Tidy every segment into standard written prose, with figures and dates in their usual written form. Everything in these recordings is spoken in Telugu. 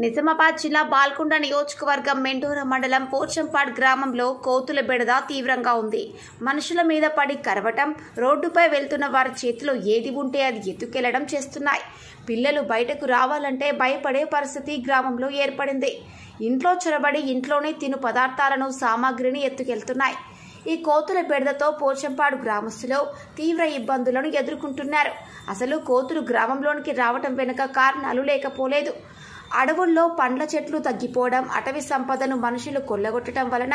నిజామాబాద్ జిల్లా బాల్కొండ నియోజకవర్గం మెండూర మండలం పోచంపాడ్ గ్రామంలో కోతుల బెడద తీవ్రంగా ఉంది. మనుషుల మీద పడి కరవటం, రోడ్డుపై వెళ్తున్న వారి చేతిలో ఏది ఉంటే అది ఎత్తుకెళ్లడం చేస్తున్నాయి. పిల్లలు బయటకు రావాలంటే భయపడే పరిస్థితి గ్రామంలో ఏర్పడింది. ఇంట్లో చొరబడి ఇంట్లోనే తిను పదార్థాలను, సామాగ్రిని ఎత్తుకెళ్తున్నాయి. ఈ కోతుల బెడదతో పోచంపాడు గ్రామస్తులు తీవ్ర ఇబ్బందులను ఎదుర్కొంటున్నారు. అసలు కోతులు గ్రామంలోనికి రావటం వెనుక కారణాలు లేకపోలేదు. అడవుల్లో పండ్ల చెట్లు తగ్గిపోవడం, అటవీ సంపదను మనుషులు కొల్లగొట్టడం వలన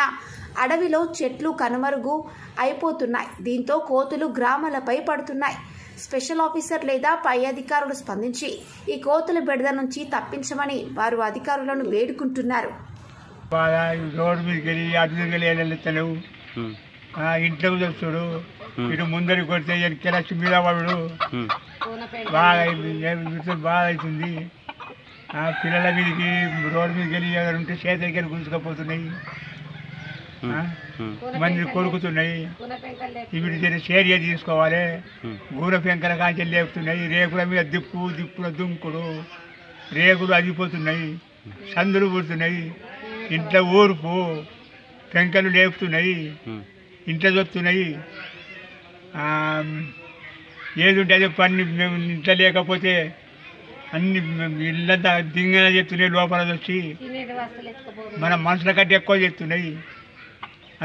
అడవిలో చెట్లు కనుమరుగు అయిపోతున్నాయి. దీంతో కోతులు గ్రామాలపై పడుతున్నాయి. స్పెషల్ ఆఫీసర్ లేదా పై అధికారులు స్పందించి ఈ కోతుల బెడద నుంచి తప్పించమని వారు అధికారులను వేడుకుంటున్నారు. ఇంట్లో చూస్తుడు, ఇటు ముందరికి కొడితే వెనక్కి మీద పడు బాగా అవుతుంది. పిల్లల మీదకి రోడ్డు మీదకి వెళ్ళి ఉంటే చేతులకి వెళ్ళి గుంజుకపోతున్నాయి, మంది కొరుకుతున్నాయి. ఇవి చర్య తీసుకోవాలి. గూర పెంకల కాంచెలు లేపుతున్నాయి, రేకుల మీద దిప్పుల దుంకుడు, రేకులు అదిపోతున్నాయి, సందులు పుడుతున్నాయి, ఇంట్లో ఊరుపు పెంకలు లేపుతున్నాయి, ఇంట్లో దొరుకుతున్నాయి. ఏది ఉంటే అదే పని. మేము ఇంట్లో లేకపోతే అన్ని ఇళ్ళంతా దింగన చెప్తున్నాయి, లోపల వచ్చి మన మనుషుల కంటే ఎక్కువ చెప్తున్నాయి.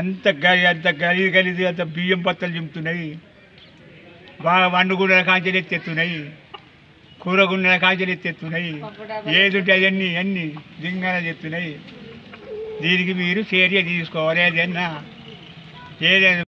అంత గలీది అంత బియ్యం పత్తలు చింపుతున్నాయి. బాగా వండుగుండల కాంచెలు ఎత్తెత్తున్నాయి, కూరగుండల కాంచెలు ఎత్తెత్తున్నాయి. ఏది ఉంటే అవన్నీ అన్నీ దింగన చెప్తున్నాయి. దీనికి మీరు చర్య తీసుకోవాలి. ఏదైనా